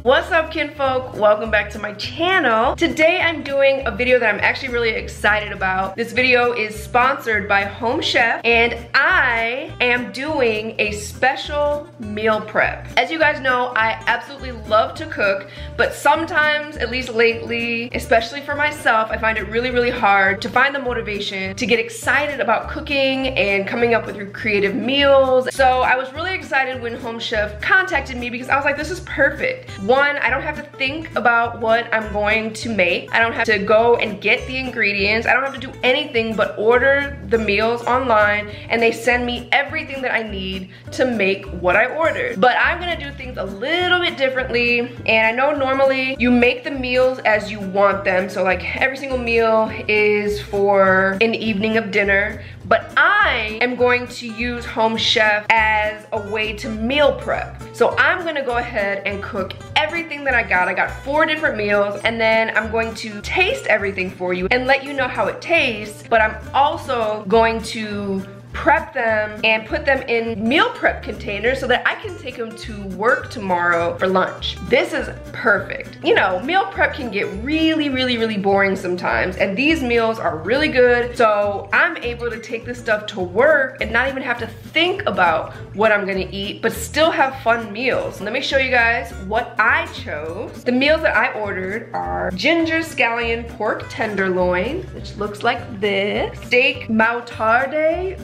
What's up, kinfolk? Welcome back to my channel. Today I'm doing a video that I'm actually really excited about. This video is sponsored by Home Chef and I am doing a special meal prep. As you guys know, I absolutely love to cook, but sometimes, at least lately, especially for myself, I find it really hard to find the motivation to get excited about cooking and coming up with creative meals. So I was really excited when Home Chef contacted me because I was like, this is perfect. One, I don't have to think about what I'm going to make. I don't have to go and get the ingredients. I don't have to do anything but order the meals online and they send me everything that I need to make what I ordered. But I'm gonna do things a little bit differently, and I know normally you make the meals as you want them. So like every single meal is for an evening of dinner, but I am going to use Home Chef as a way to meal prep. So I'm gonna go ahead and cook everything that I got. I got 4 different meals, and then I'm going to taste everything for you and let you know how it tastes, but I'm also going to prep them and put them in meal prep containers so that I can take them to work tomorrow for lunch. This is perfect. You know, meal prep can get really boring sometimes, and these meals are really good, so I'm able to take this stuff to work and not even have to think about what I'm gonna eat, but still have fun meals. Let me show you guys what I chose. The meals that I ordered are ginger scallion pork tenderloin, which looks like this, steak moutarde,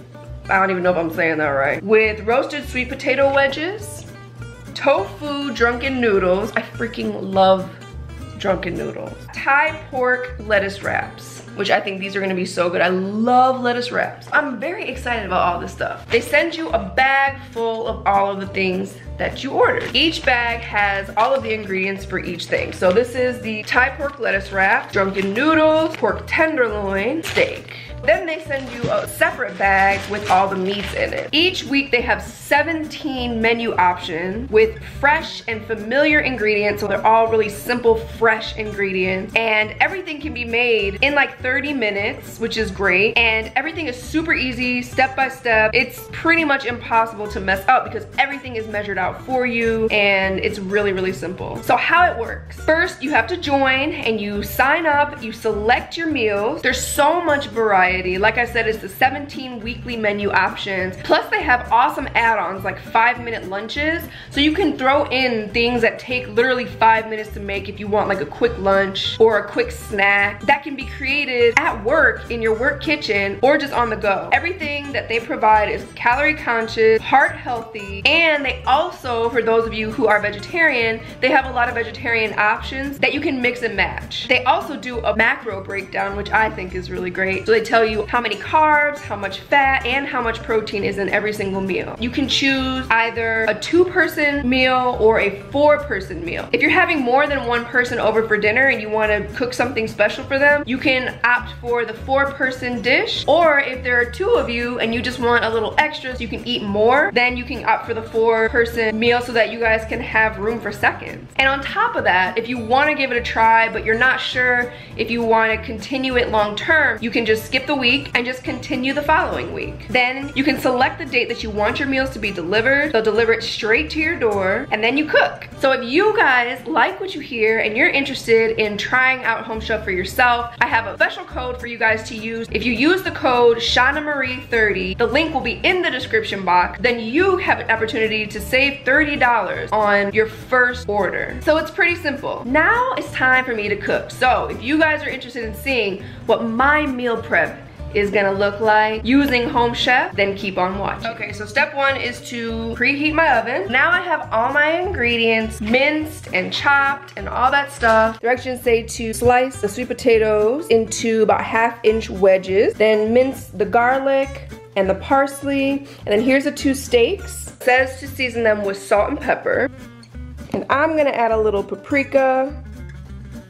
I don't even know if I'm saying that right, with roasted sweet potato wedges, tofu drunken noodles, I freaking love drunken noodles, Thai pork lettuce wraps, which I think these are gonna be so good. I love lettuce wraps. I'm very excited about all this stuff. They send you a bag full of all of the things that you ordered. Each bag has all of the ingredients for each thing. So this is the Thai pork lettuce wrap, drunken noodles, pork tenderloin, steak. Then they send you a separate bag with all the meats in it. Each week they have 17 menu options with fresh and familiar ingredients, so they're all really simple, fresh ingredients. And everything can be made in like 30 minutes, which is great. And everything is super easy, step by step. It's pretty much impossible to mess up because everything is measured out for you and it's really simple. So how it works. First, you have to join and you sign up, you select your meals. There's so much variety. Like I said, it's the 17 weekly menu options. Plus they have awesome add-ons like 5-minute lunches. So you can throw in things that take literally 5 minutes to make if you want like a quick lunch or a quick snack that can be created at work in your work kitchen or just on the go. Everything that they provide is calorie conscious, heart healthy, and they also, for those of you who are vegetarian, they have a lot of vegetarian options that you can mix and match. They also do a macro breakdown, which I think is really great. So they tell you how many carbs, how much fat, and how much protein is in every single meal. You can choose either a 2-person meal or a 4-person meal. If you're having more than 1 person over for dinner and you want to cook something special for them, you can opt for the 4-person dish, or if there are 2 of you and you just want a little extra so you can eat more, then you can opt for the 4-person meal so that you guys can have room for seconds. And on top of that, if you want to give it a try but you're not sure if you want to continue it long term, you can just skip the week and just continue the following week. Then you can select the date that you want your meals to be delivered. They'll deliver it straight to your door and then you cook. So if you guys like what you hear and you're interested in trying out Home Chef for yourself, I have a special code for you guys to use. If you use the code ShannaMarieB30, the link will be in the description box, then you have an opportunity to save $30 on your first order. So it's pretty simple. Now it's time for me to cook. So if you guys are interested in seeing what my meal prep is gonna look like using Home Chef, then keep on watching. Okay, so step 1 is to preheat my oven. Now I have all my ingredients minced and chopped and all that stuff. Directions say to slice the sweet potatoes into about 1/2-inch wedges, then mince the garlic and the parsley, and then here's the 2 steaks. It says to season them with salt and pepper. And I'm gonna add a little paprika,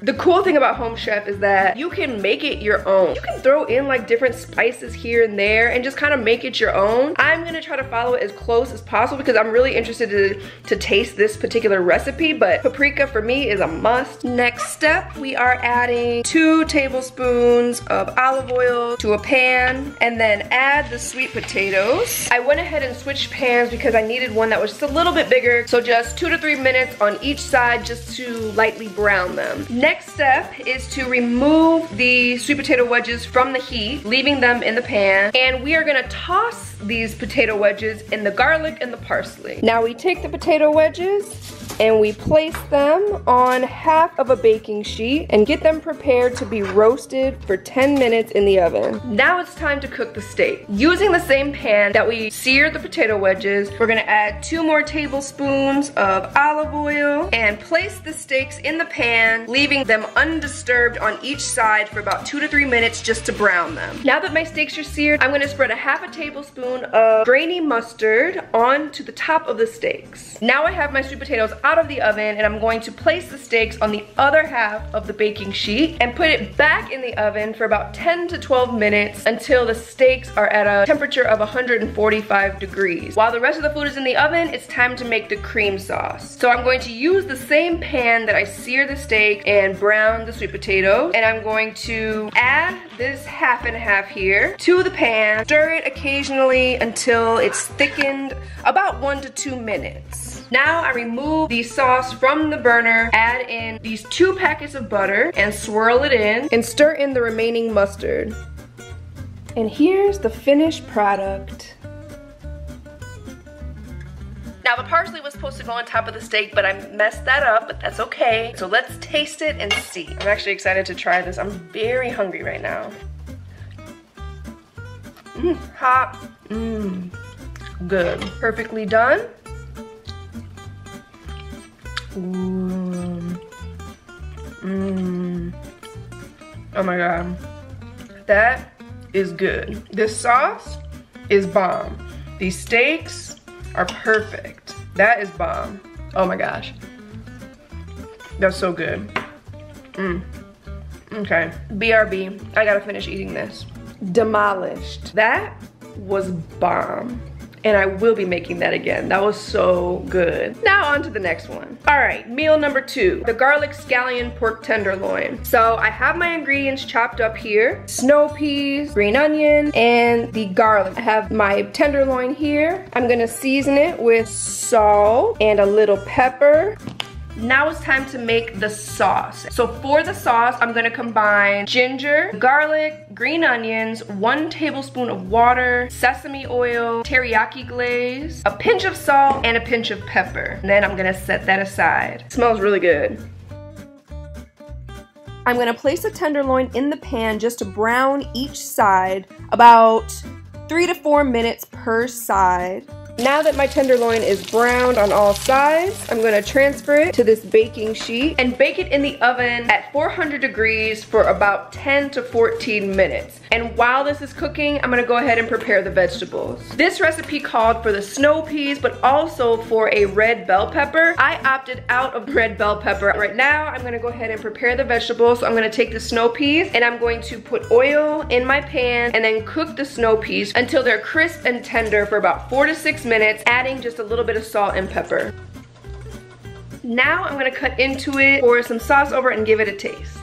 The cool thing about Home Chef is that you can make it your own. You can throw in like different spices here and there and just kind of make it your own. I'm gonna try to follow it as close as possible because I'm really interested to taste this particular recipe, but paprika for me is a must. Next step, we are adding 2 tablespoons of olive oil to a pan and then add the sweet potatoes. I went ahead and switched pans because I needed one that was just a little bit bigger, so just 2 to 3 minutes on each side just to lightly brown them. Next step is to remove the sweet potato wedges from the heat, leaving them in the pan, and we are gonna toss these potato wedges in the garlic and the parsley. Now we take the potato wedges and we place them on half of a baking sheet and get them prepared to be roasted for 10 minutes in the oven. Now it's time to cook the steak. Using the same pan that we seared the potato wedges, we're gonna add 2 more tablespoons of olive oil and place the steaks in the pan, leaving them undisturbed on each side for about 2 to 3 minutes just to brown them. Now that my steaks are seared, I'm gonna spread a half a tablespoon of grainy mustard onto the top of the steaks. Now I have my sweet potatoes out of the oven and I'm going to place the steaks on the other half of the baking sheet and put it back in the oven for about 10 to 12 minutes until the steaks are at a temperature of 145 degrees. While the rest of the food is in the oven, it's time to make the cream sauce. So I'm going to use the same pan that I seared the steak and browned the sweet potatoes, and I'm going to add this half and half here to the pan, stir it occasionally until it's thickened about 1 to 2 minutes. Now I remove the sauce from the burner, add in these 2 packets of butter and swirl it in and stir in the remaining mustard. And here's the finished product. Now the parsley was supposed to go on top of the steak, but I messed that up, but that's okay. So let's taste it and see. I'm actually excited to try this. I'm very hungry right now. Hot, good. Perfectly done. Oh my God, that is good. This sauce is bomb. These steaks are perfect. That is bomb. Oh my gosh, that's so good. Okay, BRB, I gotta finish eating this. Demolished. That was bomb. And I will be making that again. That was so good. Now on to the next one. All right, meal number 2, the garlic scallion pork tenderloin. So I have my ingredients chopped up here. Snow peas, green onion, and the garlic. I have my tenderloin here. I'm gonna season it with salt and a little pepper. Now it's time to make the sauce. So for the sauce, I'm gonna combine ginger, garlic, green onions, 1 tablespoon of water, sesame oil, teriyaki glaze, a pinch of salt, and a pinch of pepper. And then I'm gonna set that aside. It smells really good. I'm gonna place the tenderloin in the pan just to brown each side, about 3 to 4 minutes per side. Now that my tenderloin is browned on all sides, I'm gonna transfer it to this baking sheet and bake it in the oven at 400 degrees for about 10 to 14 minutes. And while this is cooking, I'm gonna go ahead and prepare the vegetables. This recipe called for the snow peas, but also for a red bell pepper. I opted out of red bell pepper. Right now, I'm gonna go ahead and prepare the vegetables. So I'm gonna take the snow peas and I'm going to put oil in my pan and then cook the snow peas until they're crisp and tender for about 4 to 6 minutes, adding just a little bit of salt and pepper. Now I'm gonna cut into it, pour some sauce over it, and give it a taste.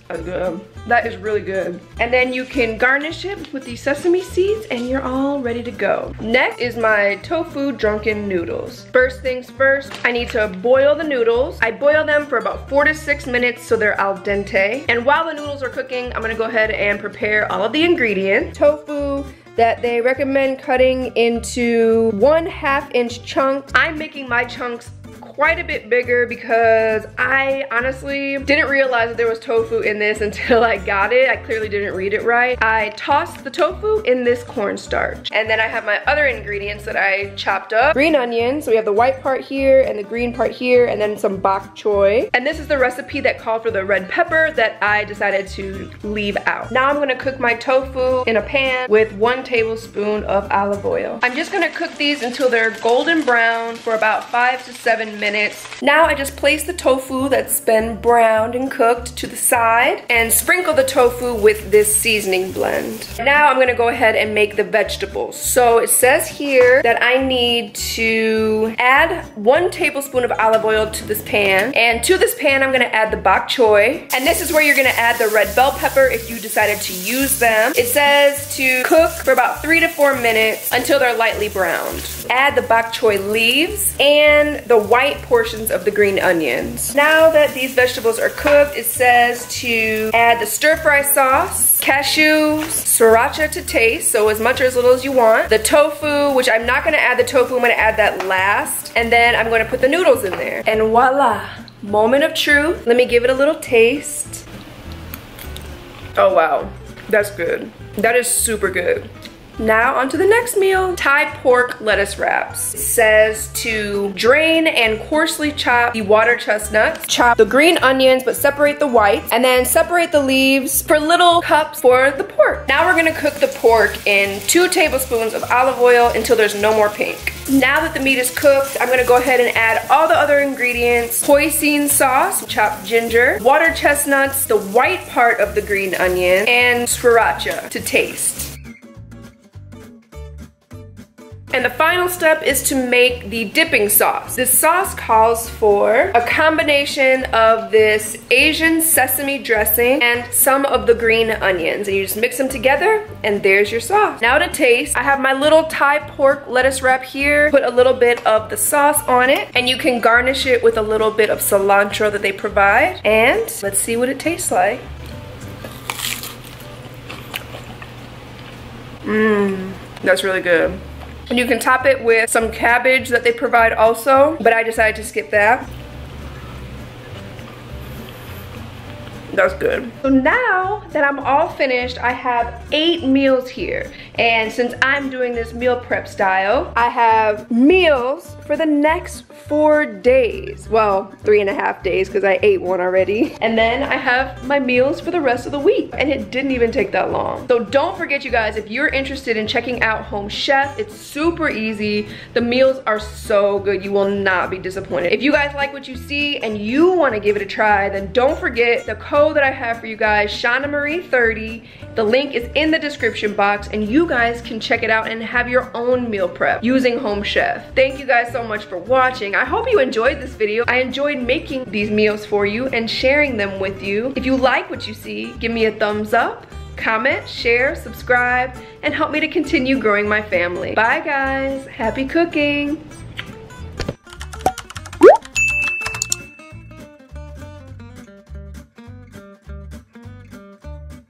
That's good. That is really good. And then you can garnish it with these sesame seeds and you're all ready to go. Next is my tofu drunken noodles. First things first, I need to boil the noodles. I boil them for about 4 to 6 minutes so they're al dente. And while the noodles are cooking, I'm gonna go ahead and prepare all of the ingredients. Tofu that they recommend cutting into 1/2 inch chunks. I'm making my chunks quite a bit bigger because I honestly didn't realize that there was tofu in this until I got it. I clearly didn't read it right. I tossed the tofu in this cornstarch. And then I have my other ingredients that I chopped up. Green onions, so we have the white part here and the green part here, and then some bok choy. And this is the recipe that called for the red pepper that I decided to leave out. Now I'm gonna cook my tofu in a pan with 1 tablespoon of olive oil. I'm just gonna cook these until they're golden brown for about 5 to 7 minutes. minutes. Now I just place the tofu that's been browned and cooked to the side and sprinkle the tofu with this seasoning blend. Now I'm gonna go ahead and make the vegetables. So it says here that I need to add 1 tablespoon of olive oil to this pan. And to this pan, I'm gonna add the bok choy. And this is where you're gonna add the red bell pepper if you decided to use them. It says to cook for about 3 to 4 minutes until they're lightly browned. Add the bok choy leaves and the white portions of the green onions. Now that these vegetables are cooked, it says to add the stir fry sauce, cashews, sriracha to taste, so as much or as little as you want. The tofu, which I'm not gonna add the tofu, I'm gonna add that last. And then I'm gonna put the noodles in there. And voila, moment of truth. Let me give it a little taste. Oh wow, that's good. That is super good. Now on to the next meal. Thai pork lettuce wraps. It says to drain and coarsely chop the water chestnuts. Chop the green onions but separate the whites, and then separate the leaves for little cups for the pork. Now we're gonna cook the pork in 2 tablespoons of olive oil until there's no more pink. Now that the meat is cooked, I'm gonna go ahead and add all the other ingredients. Hoisin sauce, chopped ginger, water chestnuts, the white part of the green onion, and sriracha to taste. And the final step is to make the dipping sauce. This sauce calls for a combination of this Asian sesame dressing and some of the green onions. And you just mix them together and there's your sauce. Now to taste, I have my little Thai pork lettuce wrap here. Put a little bit of the sauce on it and you can garnish it with a little bit of cilantro that they provide. And let's see what it tastes like. That's really good. And you can top it with some cabbage that they provide also, but I decided to skip that. That's good. So now that I'm all finished, I have 8 meals here. And since I'm doing this meal prep style, I have meals for the next 4 days. Well, 3.5 days because I ate one already. And then I have my meals for the rest of the week. And it didn't even take that long. So don't forget, you guys, if you're interested in checking out Home Chef, it's super easy. The meals are so good. You will not be disappointed. If you guys like what you see and you want to give it a try, then don't forget the code that I have for you guys, ShannaMarie30. The link is in the description box and you guys can check it out and have your own meal prep using Home Chef. Thank you guys so much for watching. I hope you enjoyed this video. I enjoyed making these meals for you and sharing them with you. If you like what you see, give me a thumbs up, comment, share, subscribe, and help me to continue growing my family. Bye guys, happy cooking.